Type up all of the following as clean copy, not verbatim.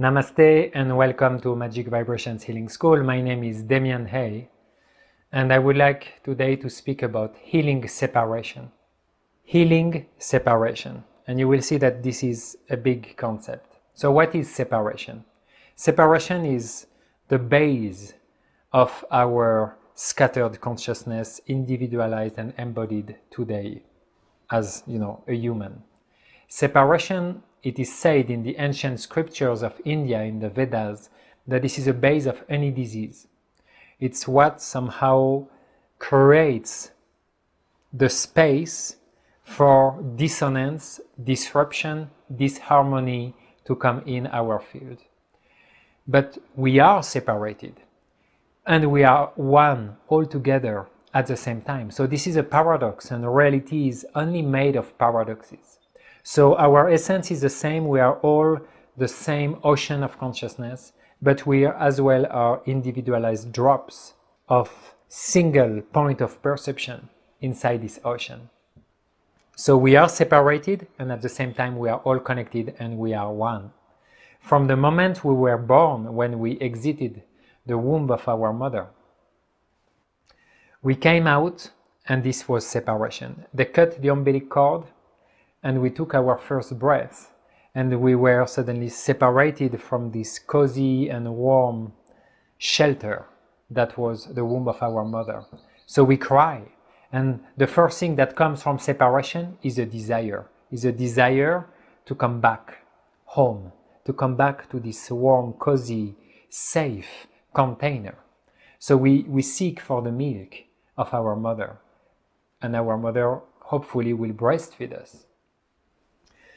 Namaste and welcome to Magic Vibrations Healing School. My name is Damian Hay and I would like today to speak about healing separation. Healing separation. And you will see that this is a big concept. So what is separation? Separation is the base of our scattered consciousness, individualized and embodied today as, a human. Separation, it is said in the ancient scriptures of India, in the Vedas, that this is a base of any disease. It's what somehow creates the space for dissonance, disruption, disharmony to come in our field. But we are separated and we are one altogether at the same time. So this is a paradox, and reality is only made of paradoxes. So our essence is the same, we are all the same ocean of consciousness, but we are as well are individualized drops of single point of perception inside this ocean. So we are separated and at the same time we are all connected and we are one. From the moment we were born, when we exited the womb of our mother, we came out and this was separation. They cut the umbilical cord and we took our first breath and we were suddenly separated from this cozy and warm shelter that was the womb of our mother. So we cry, and the first thing that comes from separation is a desire to come back home, to come back to this warm, cozy, safe container. So we seek for the milk of our mother, and our mother hopefully will breastfeed us.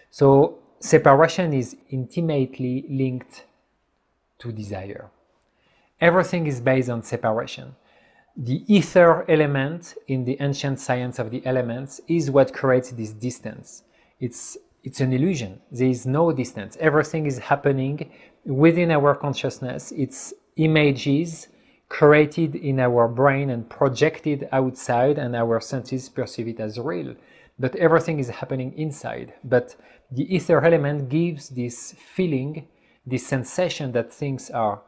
So separation is intimately linked to desire. Everything is based on separation. The ether element in the ancient science of the elements is what creates this distance. It's an illusion. There is no distance. Everything is happening within our consciousness. It's images created in our brain and projected outside, and our senses perceive it as real. But everything is happening inside. But the ether element gives this feeling, this sensation that things are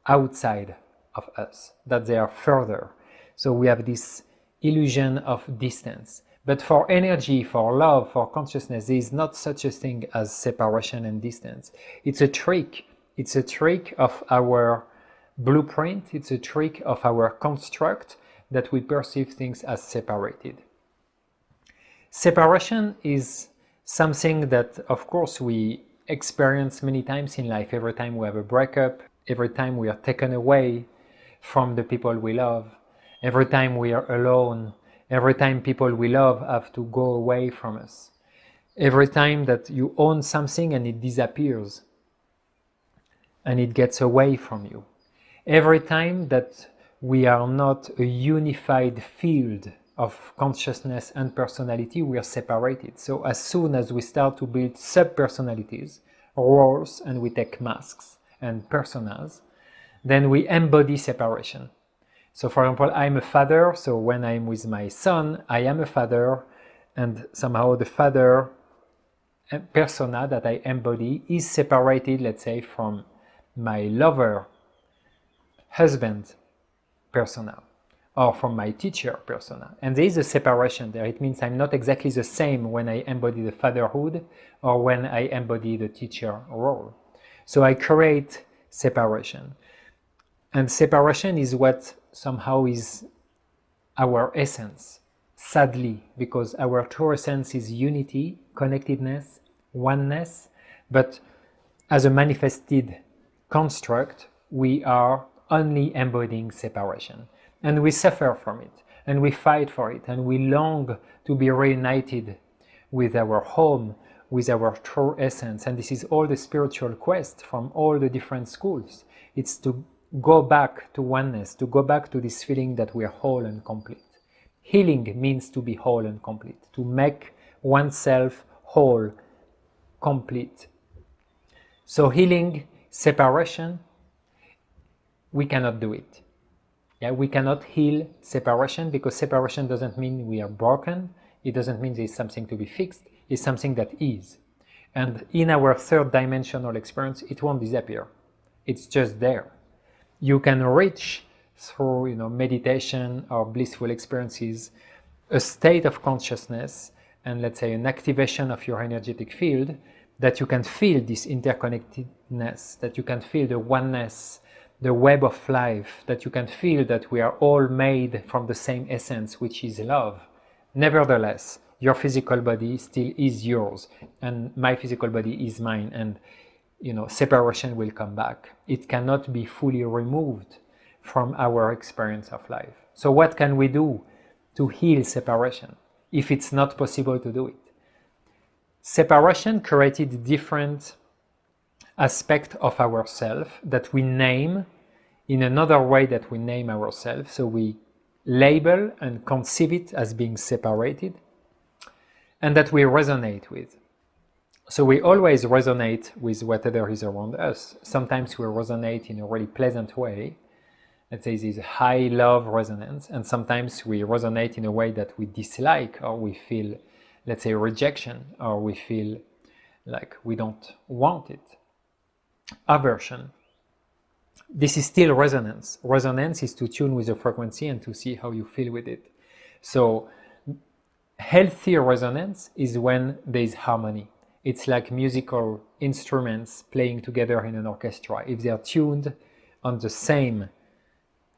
outside of us, that they are further. So we have this illusion of distance. But for energy, for love, for consciousness, there is not such a thing as separation and distance. It's a trick. It's a trick of our blueprint. It's a trick of our construct that we perceive things as separated. Separation is something that, of course, we experience many times in life. Every time we have a breakup, every time we are taken away from the people we love, every time we are alone, every time people we love have to go away from us, every time that you own something and it disappears and it gets away from you, every time that we are not a unified field of consciousness and personality, we are separated. So as soon as we start to build sub-personalities, roles, and we take masks and personas, then we embody separation. So for example, I'm a father, so when I'm with my son, I am a father, and somehow the father persona that I embody is separated, let's say, from my lover, husband persona, or from my teacher persona. And there is a separation there. It means I'm not exactly the same when I embody the fatherhood or when I embody the teacher role. So I create separation. And separation is what somehow is our essence, sadly, because our true essence is unity, connectedness, oneness, but as a manifested construct, we are only embodying separation. And we suffer from it, and we fight for it, and we long to be reunited with our home, with our true essence. And this is all the spiritual quest from all the different schools. It's to go back to oneness, to go back to this feeling that we are whole and complete. Healing means to be whole and complete, to make oneself whole, complete. So healing separation, we cannot do it. Yeah, we cannot heal separation, because separation doesn't mean we are broken. It doesn't mean there's something to be fixed. It's something that is. And in our third dimensional experience, it won't disappear. It's just there. You can reach through meditation or blissful experiences a state of consciousness and, let's say, an activation of your energetic field, that you can feel this interconnectedness, that you can feel the oneness, the web of life, that you can feel that we are all made from the same essence, which is love. Nevertheless, your physical body still is yours, and my physical body is mine, and separation will come back. It cannot be fully removed from our experience of life. So what can we do to heal separation if it's not possible to do it? Separation created different aspects of ourselves that we name in another way that we name ourselves. So we label and conceive it as being separated, and that we resonate with. So we always resonate with whatever is around us. Sometimes we resonate in a really pleasant way. Let's say this high love resonance. And sometimes we resonate in a way that we dislike, or we feel, let's say, rejection, or we feel like we don't want it. Aversion. This is still resonance. Resonance is to tune with the frequency and to see how you feel with it. So healthy resonance is when there is harmony. It's like musical instruments playing together in an orchestra. If they are tuned on the same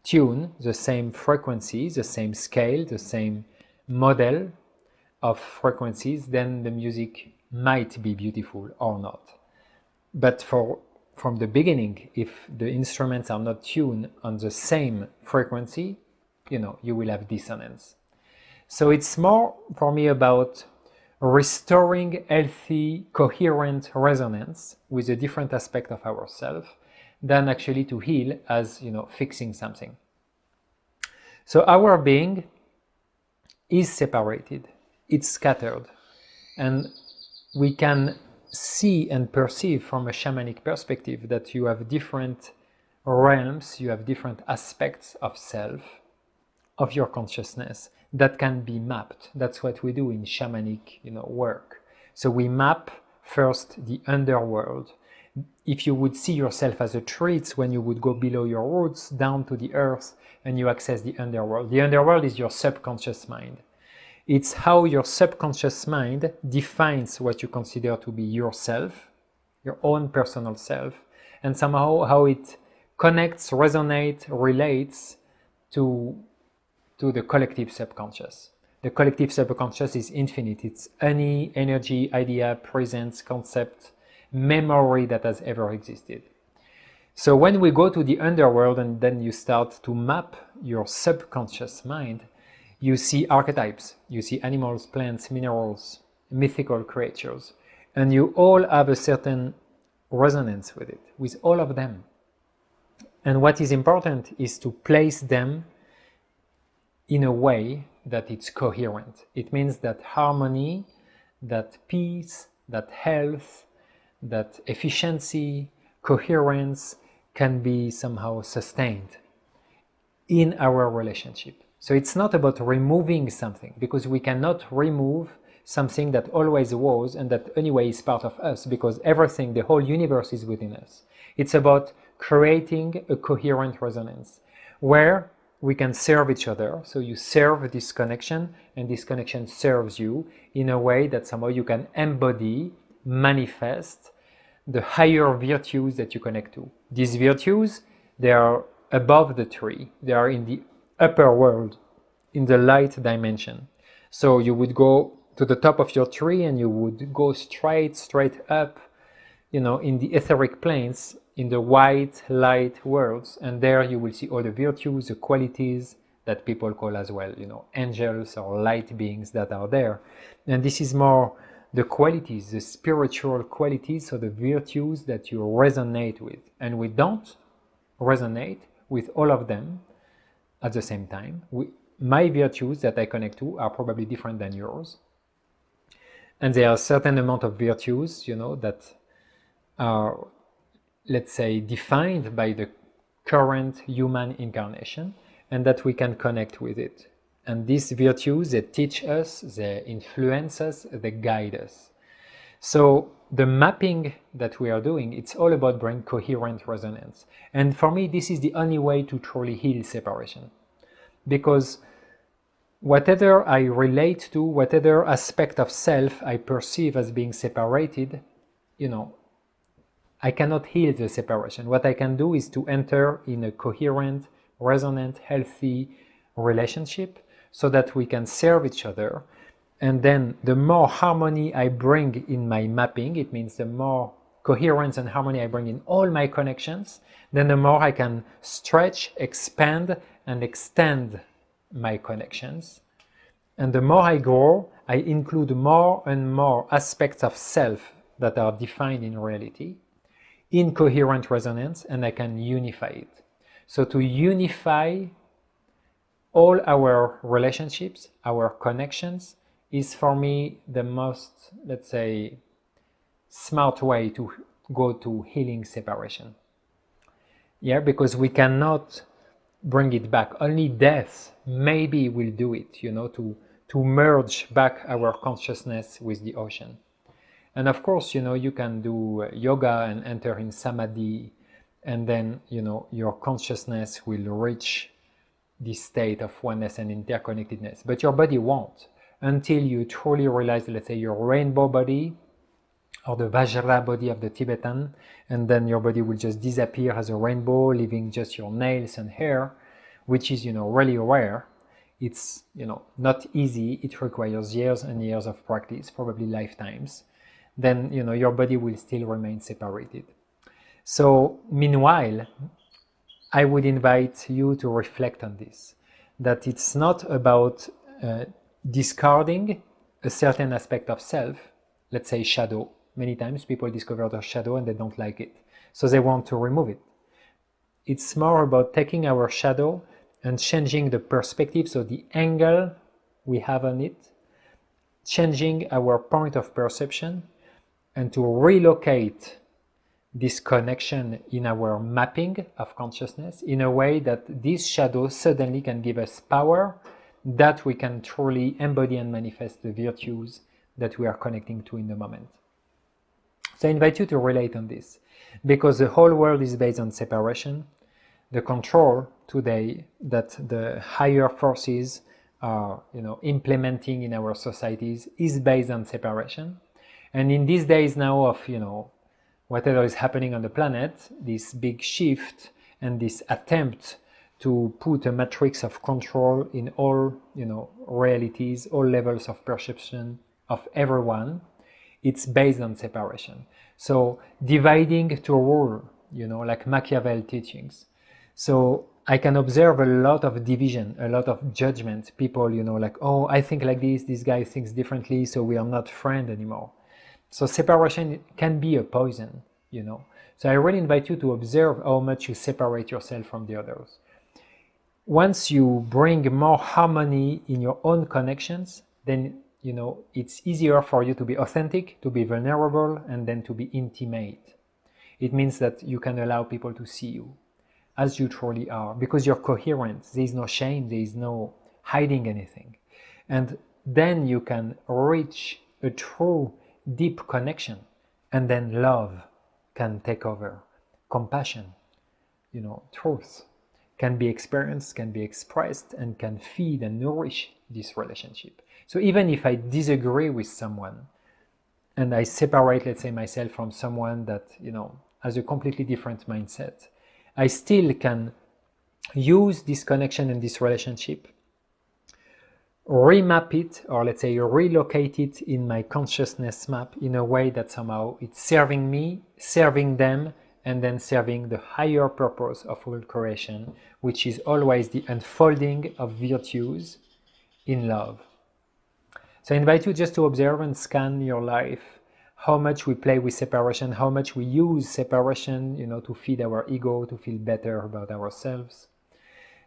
tune, the same frequency, the same scale, the same model of frequencies, then the music might be beautiful or not. But from the beginning, if the instruments are not tuned on the same frequency, you will have dissonance. So it's more for me about restoring healthy, coherent resonance with a different aspect of ourselves than actually to heal as, fixing something. So our being is separated, it's scattered, and we can see and perceive from a shamanic perspective that you have different realms, you have different aspects of self, of your consciousness, that can be mapped. That's what we do in shamanic work. So we map first the underworld. If you would see yourself as a tree, it's when you would go below your roots down to the earth and you access the underworld. The underworld is your subconscious mind. It's how your subconscious mind defines what you consider to be yourself, your own personal self, and somehow how it connects, resonates, relates to the collective subconscious. The collective subconscious is infinite. It's any energy, idea, presence, concept, memory that has ever existed. So when we go to the underworld and then you start to map your subconscious mind, you see archetypes, you see animals, plants, minerals, mythical creatures, and you all have a certain resonance with it, with all of them. And what is important is to place them in a way that it's coherent. It means that harmony, that peace, that health, that efficiency, coherence can be somehow sustained in our relationship. So it's not about removing something, because we cannot remove something that always was and that anyway is part of us, because everything, the whole universe is within us. It's about creating a coherent resonance where we can serve each other. So you serve this connection and this connection serves you in a way that somehow you can embody, manifest the higher virtues that you connect to. These virtues, they are above the tree. They are in the upper world, in the light dimension. So you would go to the top of your tree and you would go straight up, in the etheric planes, in the white light worlds, and there you will see all the virtues, the qualities that people call as well, angels or light beings that are there. And this is more the qualities, the spiritual qualities, so the virtues that you resonate with. And we don't resonate with all of them at the same time. My virtues that I connect to are probably different than yours. And there are a certain amount of virtues, that are, let's say, defined by the current human incarnation, and that we can connect with it. And these virtues, they teach us, they influence us, they guide us. So the mapping that we are doing, it's all about bringing coherent resonance. And for me, this is the only way to truly heal separation. Because whatever I relate to, whatever aspect of self I perceive as being separated, I cannot heal the separation. What I can do is to enter in a coherent, resonant, healthy relationship so that we can serve each other. And then the more harmony I bring in my mapping, it means the more coherence and harmony I bring in all my connections, then the more I can stretch, expand, and extend my connections. And the more I grow, I include more and more aspects of self that are defined in reality, in coherent resonance, and I can unify it. So to unify all our relationships, our connections, is for me the most, let's say, smart way to go to healing separation. Yeah, because we cannot bring it back. Only death maybe will do it, to merge back our consciousness with the ocean. And of course, you can do yoga and enter in samadhi, and then, your consciousness will reach this state of oneness and interconnectedness. But your body won't until you truly realize, let's say, your rainbow body or the Vajra body of the Tibetan, and then your body will just disappear as a rainbow, leaving just your nails and hair, which is, really rare. It's, not easy. It requires years and years of practice, probably lifetimes. Then, your body will still remain separated. So, meanwhile, I would invite you to reflect on this, that it's not about discarding a certain aspect of self, let's say shadow. Many times people discover their shadow and they don't like it, so they want to remove it. It's more about taking our shadow and changing the perspective, so the angle we have on it, changing our point of perception, and to relocate this connection in our mapping of consciousness in a way that this shadow suddenly can give us power, that we can truly embody and manifest the virtues that we are connecting to in the moment. So I invite you to relate on this, because the whole world is based on separation. The control today that the higher forces are, implementing in our societies is based on separation. And in these days now of, whatever is happening on the planet, this big shift and this attempt to put a matrix of control in all, realities, all levels of perception of everyone, it's based on separation. So dividing to rule, like Machiavelli teachings. So I can observe a lot of division, a lot of judgment. People, like, oh, I think like this guy thinks differently, so we are not friends anymore. So separation can be a poison, So I really invite you to observe how much you separate yourself from the others. Once you bring more harmony in your own connections, then, it's easier for you to be authentic, to be vulnerable, and then to be intimate. It means that you can allow people to see you as you truly are, because you're coherent. There is no shame, there is no hiding anything. And then you can reach a true deep connection, and then love can take over. Compassion, truth can be experienced, can be expressed, and can feed and nourish this relationship. So even if I disagree with someone and I separate, let's say, myself from someone that, has a completely different mindset, I still can use this connection and this relationship, remap it, or let's say relocate it in my consciousness map in a way that somehow it's serving me, serving them, and then serving the higher purpose of all creation, which is always the unfolding of virtues in love. So I invite you just to observe and scan your life, how much we play with separation, how much we use separation, to feed our ego, to feel better about ourselves.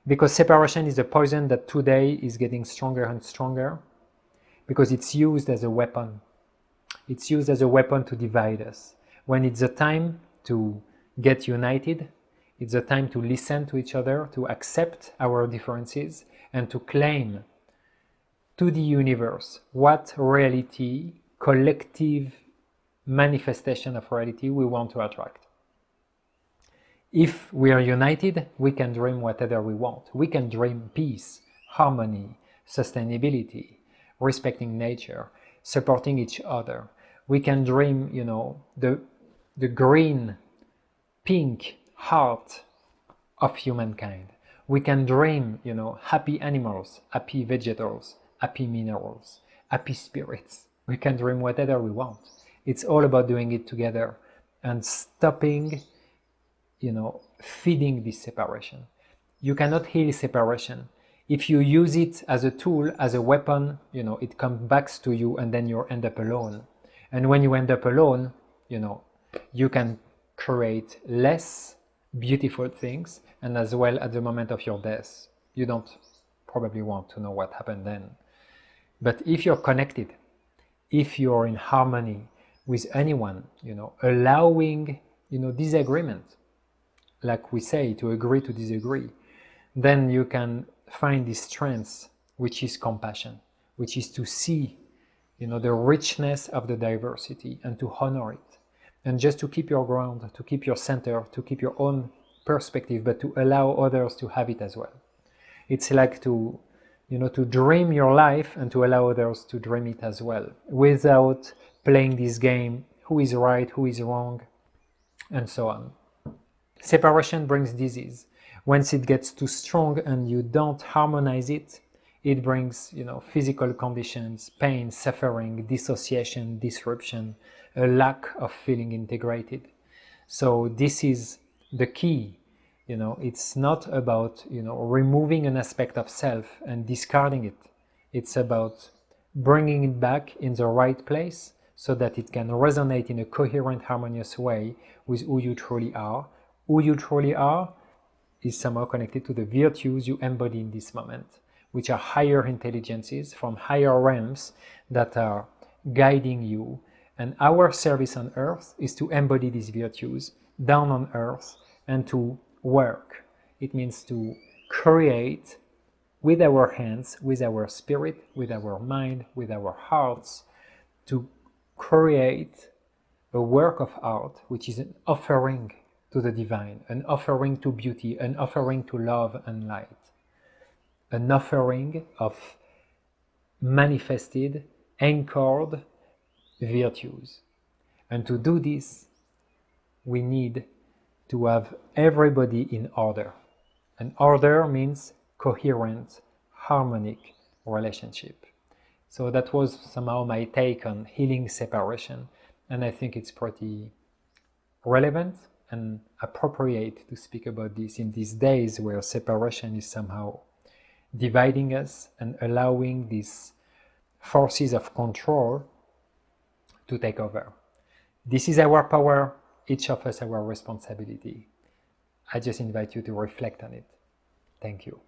Because separation is a poison that today is getting stronger and stronger, because it's used as a weapon. It's used as a weapon to divide us. When it's a time to get united, it's a time to listen to each other, to accept our differences, and to claim to the universe what reality, collective manifestation of reality we want to attract. If we are united, we can dream whatever we want. We can dream peace, harmony, sustainability, respecting nature, supporting each other. We can dream, the green, pink heart of humankind. We can dream, happy animals, happy vegetables, happy minerals, happy spirits. We can dream whatever we want. It's all about doing it together and stopping, feeding this separation. You cannot heal separation. If you use it as a tool, as a weapon, it comes back to you and then you end up alone. And when you end up alone, you can create less beautiful things, and as well at the moment of your death. You don't probably want to know what happened then. But if you're connected, if you're in harmony with anyone, allowing, disagreement, like we say, to agree to disagree, then you can find this strength, which is compassion, which is to see, the richness of the diversity and to honor it. And just to keep your ground, to keep your center, to keep your own perspective, but to allow others to have it as well. It's like to dream your life and to allow others to dream it as well, without playing this game, who is right, who is wrong, and so on. Separation brings disease. Once it gets too strong and you don't harmonize it, it brings, physical conditions, pain, suffering, dissociation, disruption, a lack of feeling integrated. So this is the key. It's not about, removing an aspect of self and discarding it. It's about bringing it back in the right place so that it can resonate in a coherent, harmonious way with who you truly are. Who you truly are is somehow connected to the virtues you embody in this moment, which are higher intelligences from higher realms that are guiding you. And our service on earth is to embody these virtues down on earth and to work. It means to create with our hands, with our spirit, with our mind, with our hearts, to create a work of art which is an offering to the divine, an offering to beauty, an offering to love and light, an offering of manifested, anchored virtues. And to do this, we need to have everybody in order. And order means coherent, harmonic relationship. So that was somehow my take on healing separation. And I think it's pretty relevant and appropriate to speak about this in these days where separation is somehow dividing us and allowing these forces of control to take over. This is our power, each of us our responsibility. I just invite you to reflect on it. Thank you.